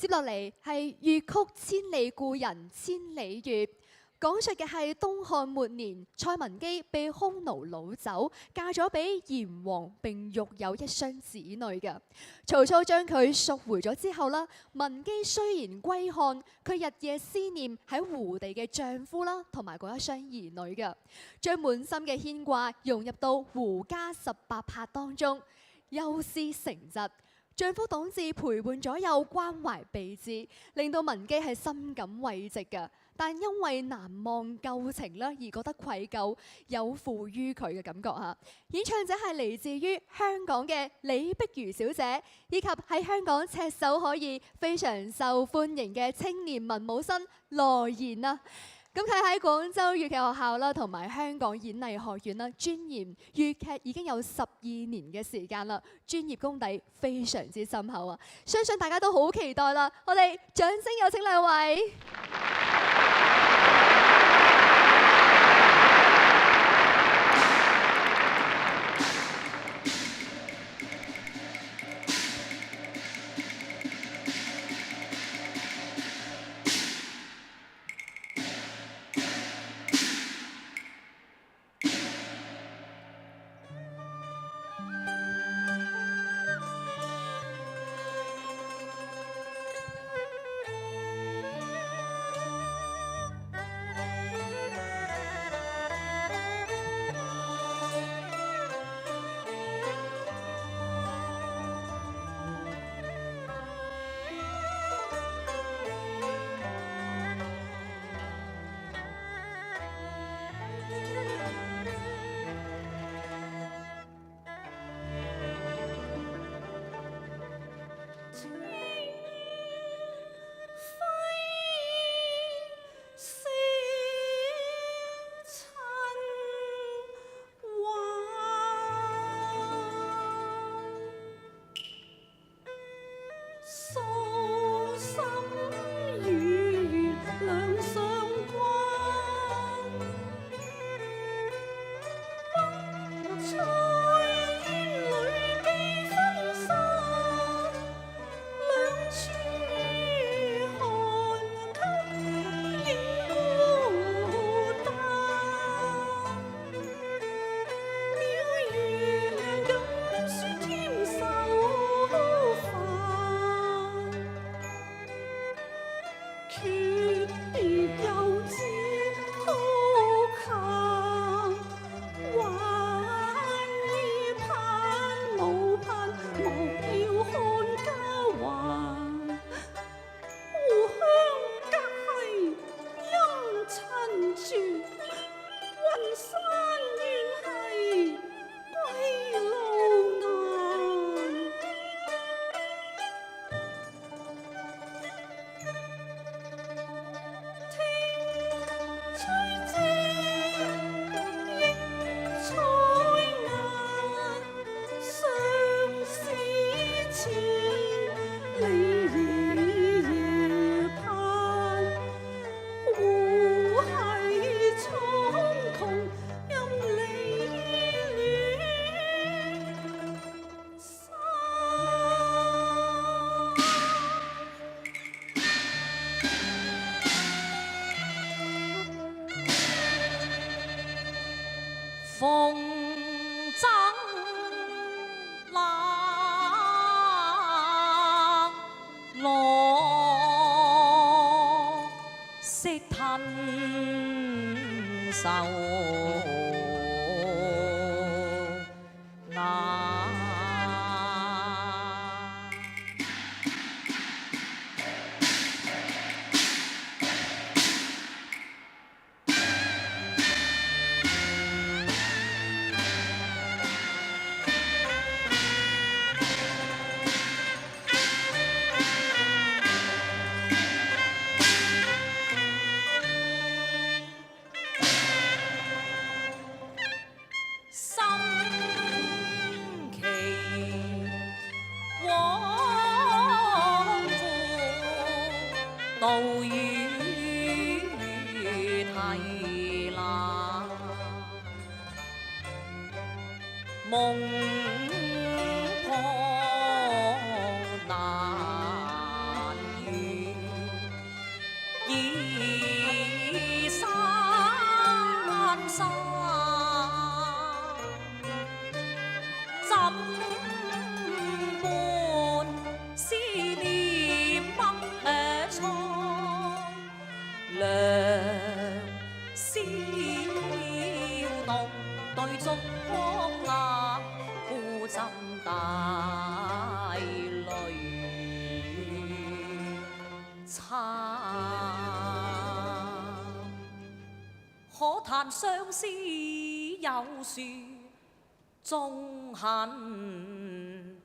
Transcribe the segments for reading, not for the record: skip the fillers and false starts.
接落嚟係粵曲千里故人千里月，講述嘅係東漢末年蔡文姬被匈奴擄走，嫁咗俾炎黃並育有一雙子女嘅。曹操將佢贖回咗之後啦，文姬雖然歸漢，佢日夜思念喺胡地嘅丈夫啦，同埋嗰一雙兒女嘅，將滿心嘅牽掛融入到胡家18拍當中，憂思成疾。丈夫董志陪伴左右，關懷備至，令到文姬係深感慰藉嘅。但因為難忘舊情啦，而覺得愧疚，有負於佢嘅感覺嚇。演唱者係嚟自於香港嘅李碧如小姐，以及喺香港炙手可熱、非常受歡迎嘅青年文武生羅賢啊。咁佢喺廣州粵劇學校啦，同埋香港演藝學院啦，鑽研粵劇已經有12年嘅時間啦，專業功底非常之深厚啊！相信大家都好期待啦，我哋掌聲有請兩位。風箏冷落色吞愁眼。道與提拿，夢破難圓。可叹相思有樹終恨，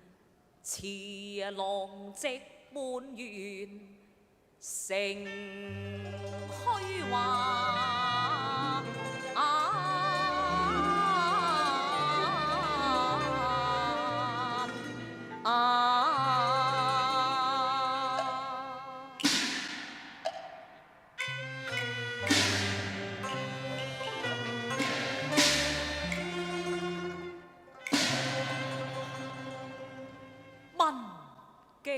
似浪跡滿園成虛幻。文記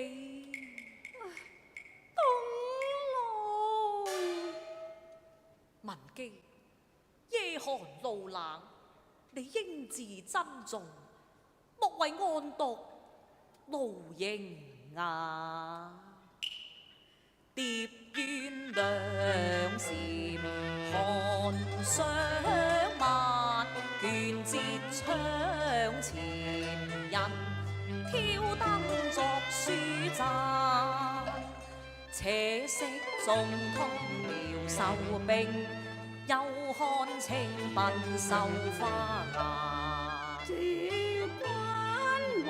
東路，文姬，夜寒路冷，你應自珍重，莫為案牘露營牙。蝶怨兩禪寒霜漫，卷折窗前人挑燈作書讚。且惜中通妙手兵，又看清賓繡花顏。這關懷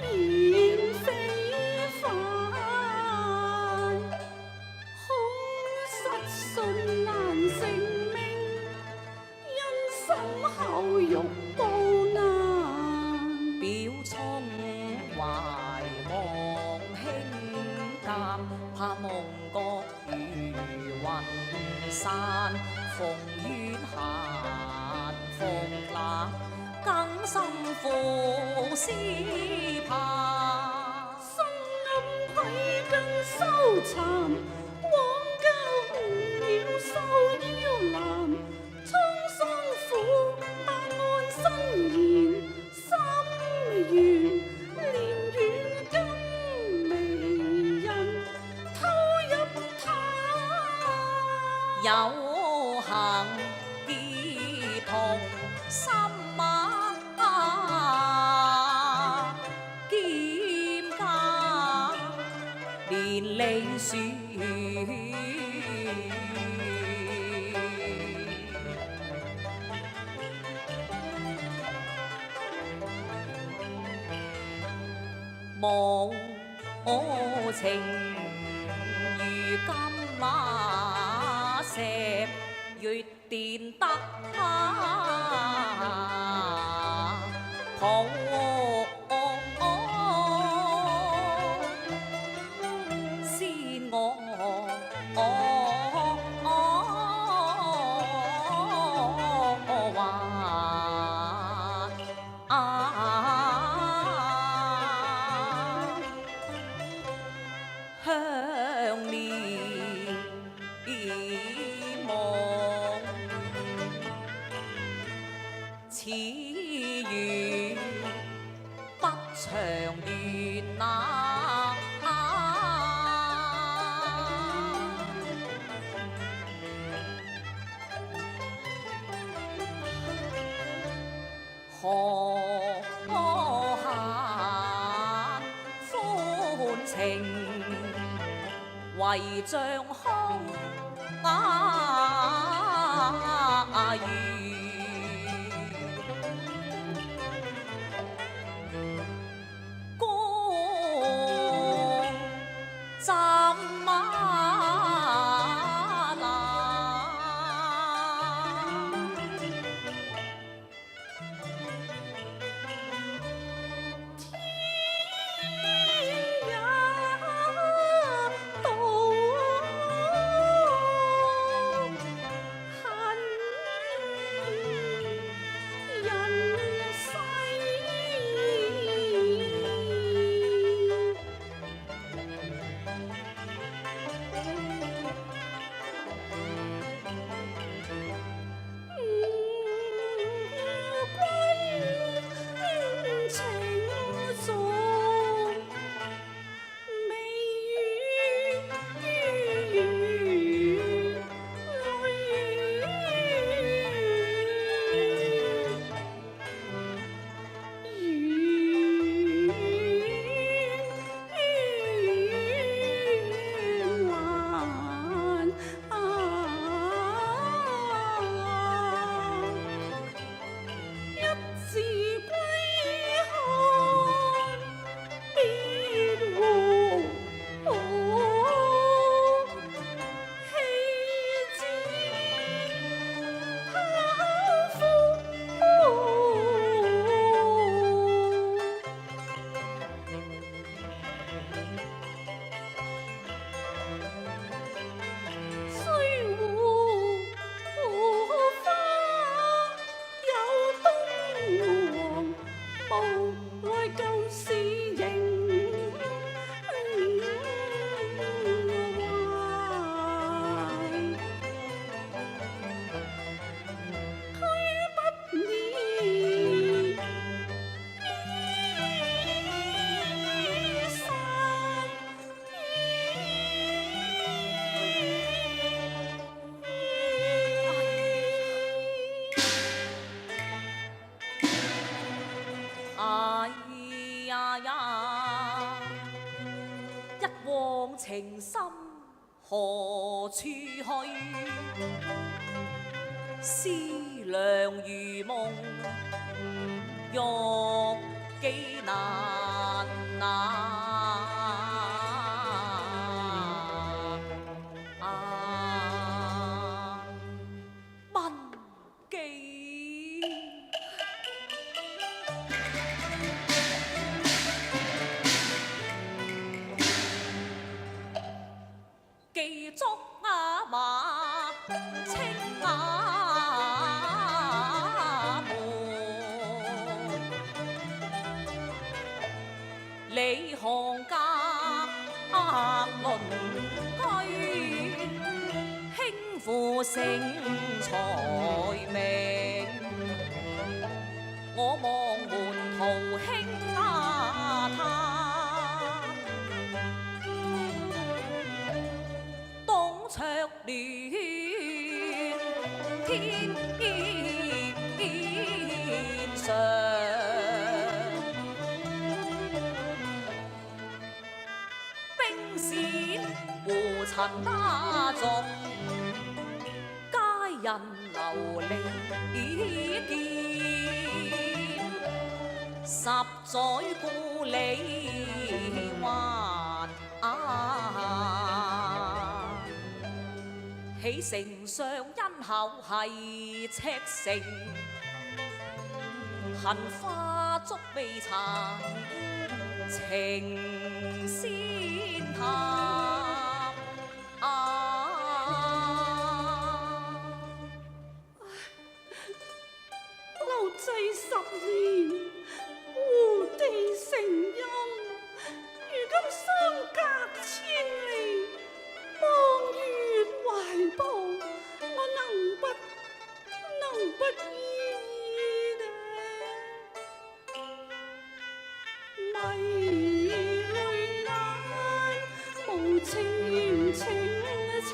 現非凡，恐失信難成命，因心口欲報難。表聰懷望輕鑑，怕夢覺如雲散。風怨閒風冷，更心苦思盼。心暗愧更羞慚，枉教誤了受邀男。滄桑苦，但按身言，心願連遠金微人偷入他。有幸結同心馬，兼加連理書。無情如金馬石，月殿得抱先我還向念夢，此緣不長遠那。何限歡情，為像空餘。公怎麼難？也道恨人世，君情重。微雨淚情深何處去？思量如夢，欲幾難問記。記足馬青馬門，李行家鄰居，輕負盛才名。我望門徒興他，董卓亂天上，兵線胡塵他眾，佳人流離見，十載故里還起丞相因後係赤誠，恨花燭未殘，情先淡。留滯10年，胡地成蔭。如今相隔千里，望月懷抱，我能不依依呢？迷淚眼，無情緣情參，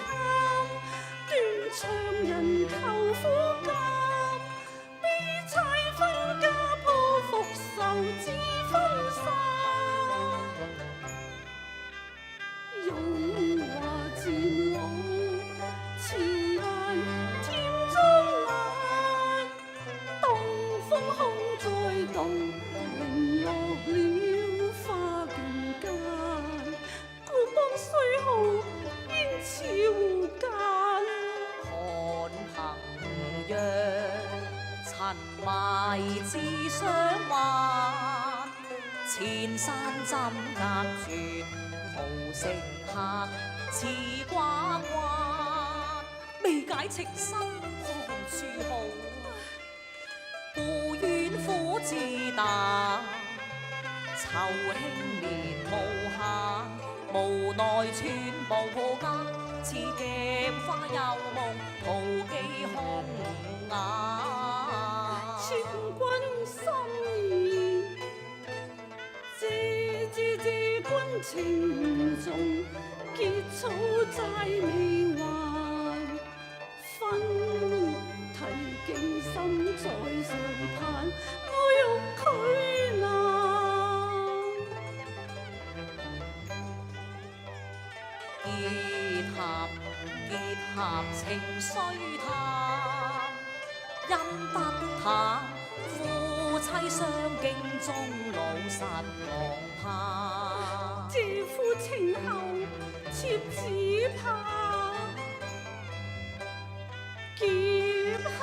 斷腸人求苦鑑，悲妻分家破復仇至分散。容華漸老，慈顏添妝顏，東風空再動，零落了花間間，故邦雖好，應似胡間。看憑若塵埋自相還，千山針隔絕，屠城客似寡關。未解情深何處好？故怨苦自淡，酬輕年無限，無奈寸步間，似鏡花幽夢，徒寄空眼。千君心意，謝君情重，結草債未還，分提徑心在上盼，我欲拒難。結合情雖淡，因不淡，夫妻相敬終老實郎怕。借夫情厚，妾只怕劫後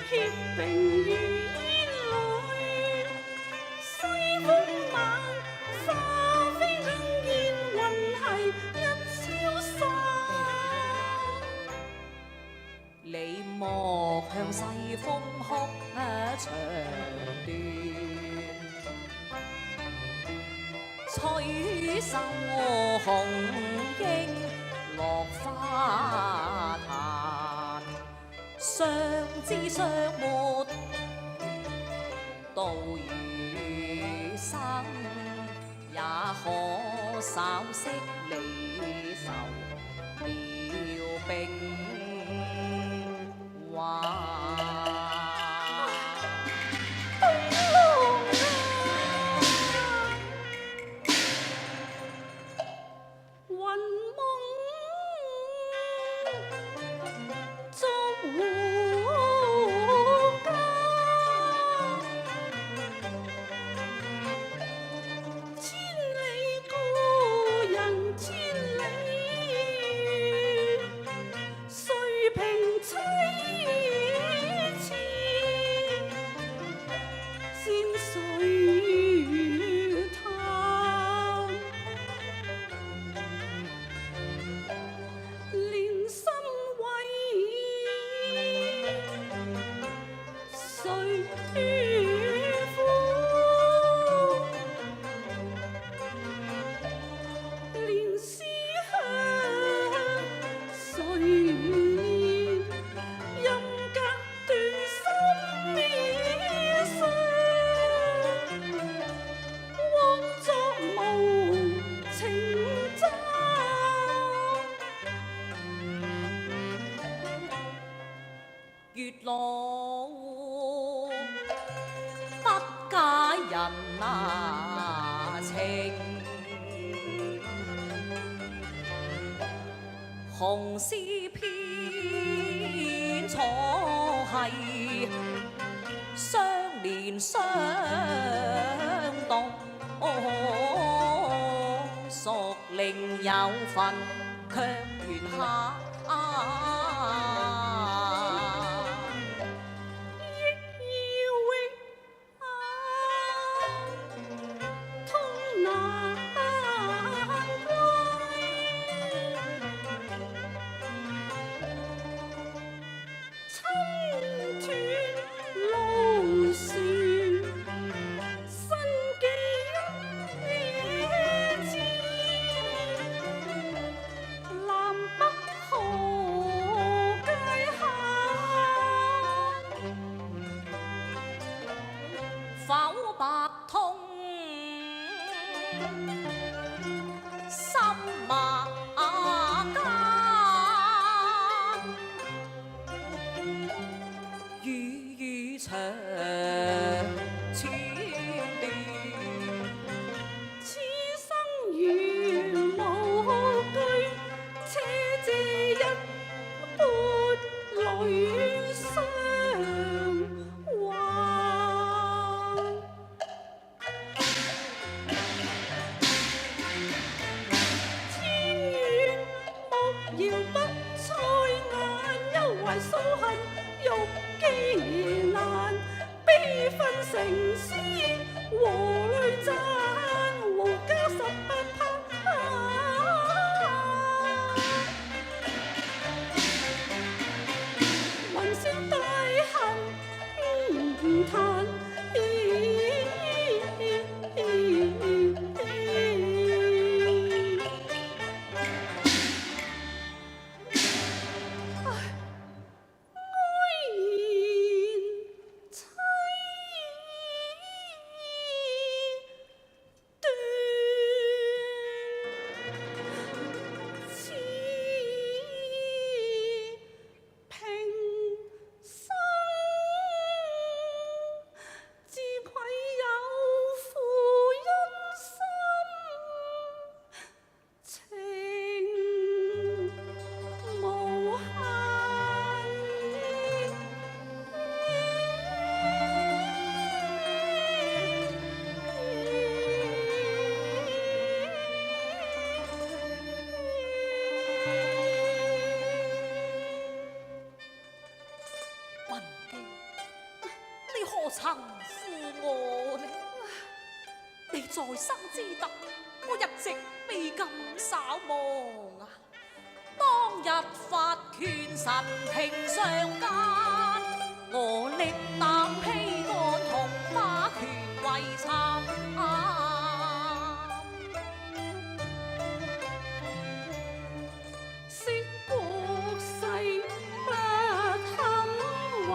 協並如煙裏，西風猛，花飛更見雲係一消散。你莫向西風哭長斷，取秀紅英落花壇，相知相沒到餘生，也可稍息離愁了冰華。雲作和家，千里故人千里月，谁平凄切？先谁叹？連心為誰負？連思鄉誰念？任隔斷心面上，枉作無情債。月老不解人那情，紅絲偏錯係相連相動，屬靈有份卻緣下。否白通心馬間，雨雨長千段，此生如無懼，且借一潑淚相還。千怨莫搖不睬眼，憂懷素恨欲寄難，悲憤成詩和淚讚，胡笳18拍。雲霄大恨嘆。曾負我呢？你在生之德，我一直未敢稍忘啊！當日發拳神庭上間，我力膽披肝同把拳為參。惜國勢不堪還，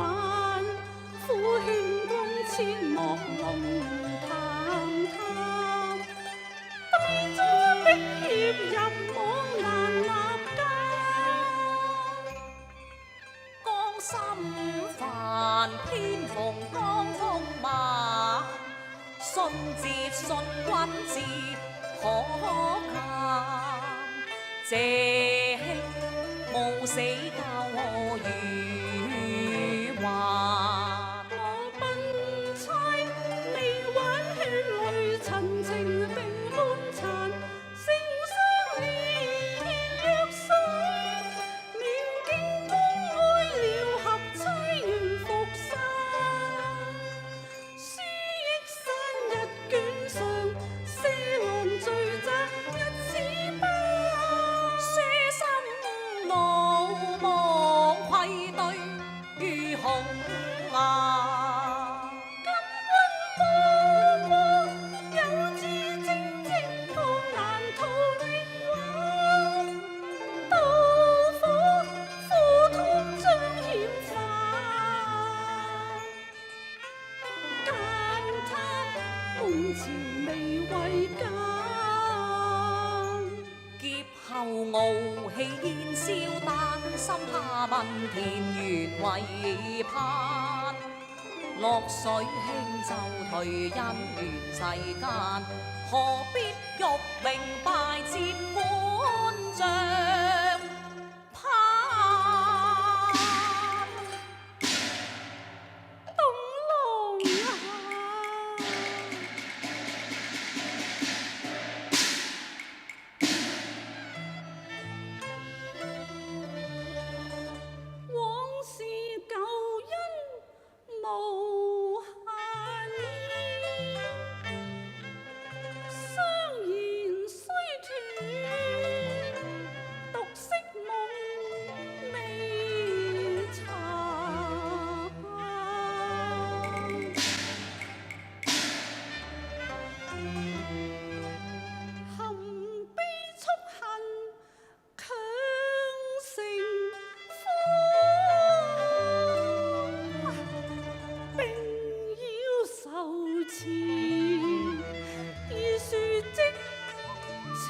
苦勸公千莫龍談談，低臻的協入網難立間。江心煩偏逢江風馬，信節信君字可鑑。這無死教我語還。我笨猜你玩血淚陳情並半殘，聖相連若水，念經公開了合妻緣復散。書憶山一卷上，射浪聚集一此班。書生怒目愧對如紅顏。金君波波，有志精精方難逃命運。刀火苦痛將險犯，間他滿朝未為間。劫後傲氣煙消，丹心怕問田園為盼。落水輕舟退姻緣世間，何必玉榮敗節官將攀。東龍啊！往事舊恩無限意，相言雖斷，獨惜夢未殘。含悲促恨，強成歡，並要愁纏，以説即情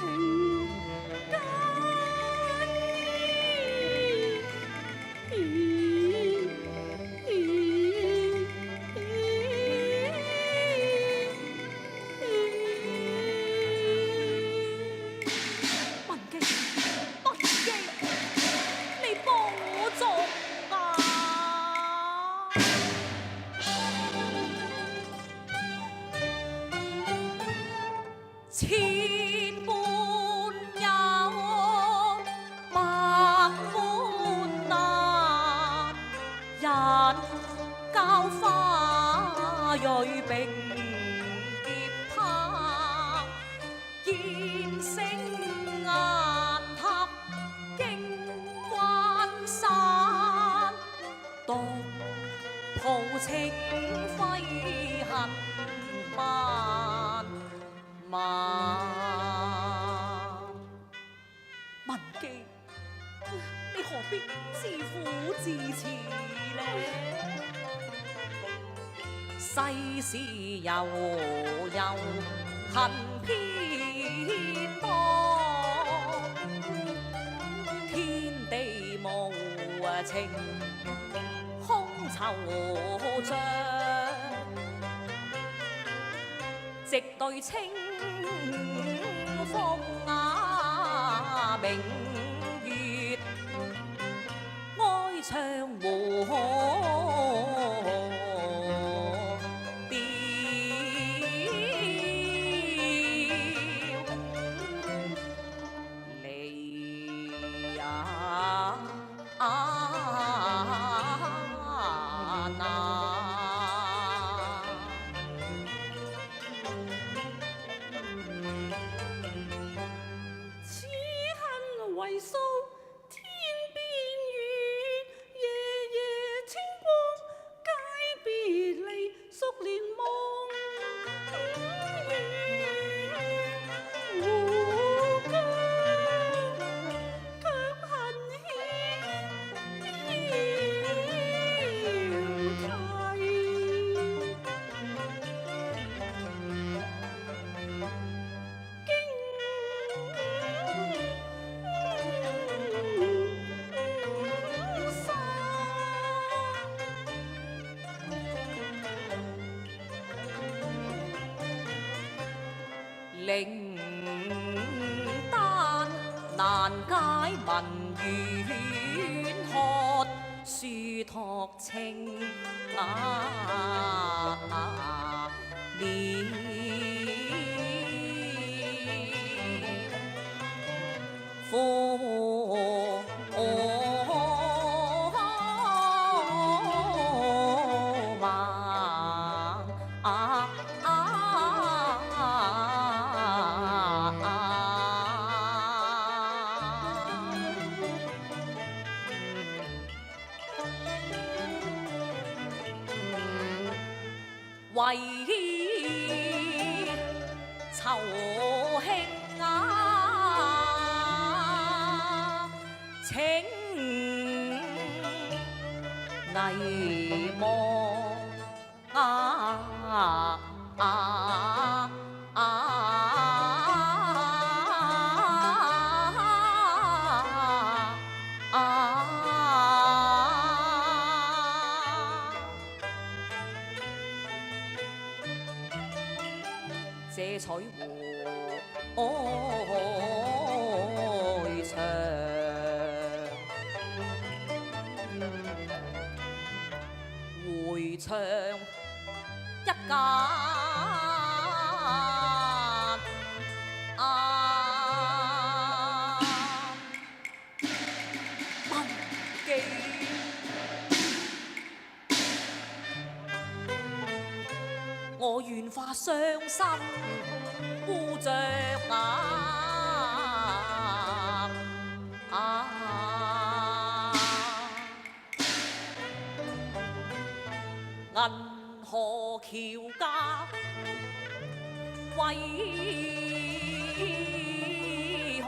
間文記，文記，你幫我做啊！千般有，百般難，人教花蕊並結拍，燕聲雁塔經關山，獨抱清輝恨漫漫。文記，你何必自苦自持呢？世事悠悠，恨偏多，天地無情，空惆悵，直對清風雅明月，哀唱和此恨為數天邊月，夜難解民怨渴，殊託情面。為酬慶請危這取回場，回場一間文記。我願化傷心顧着銀河橋家為紅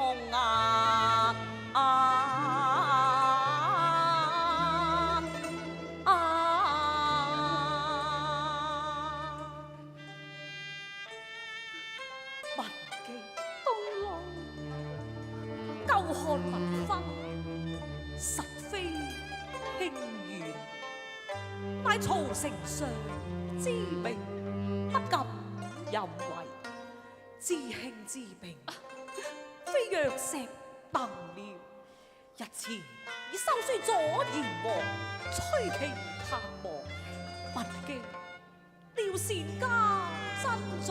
文記東郎，舊漢文風，實非輕圓，乃曹丞相之命，不敢任為。知卿之命，非藥石能了。日前已收書左賢王，催其探望。文記料善家珍重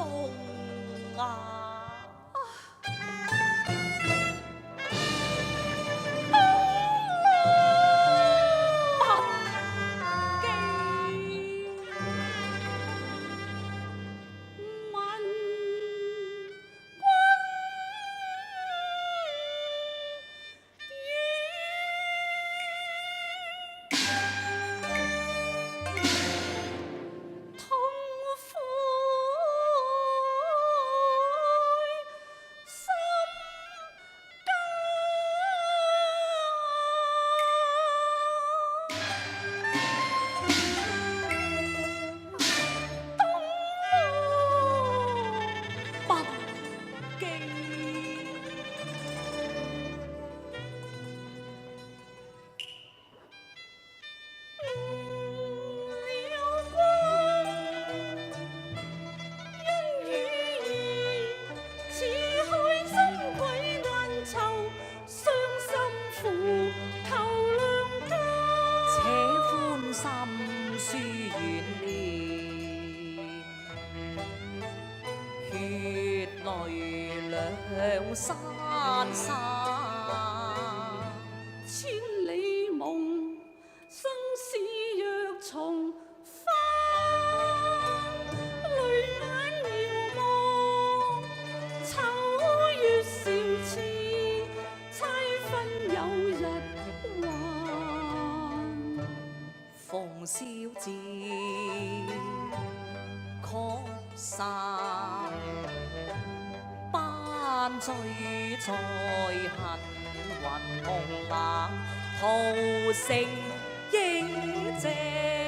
山山，千里夢，生死若重返，淚眼遙望，秋月韶遲，猜分有日還。馮小姐確散。班醉在恨雲夢冷，屠城應謝。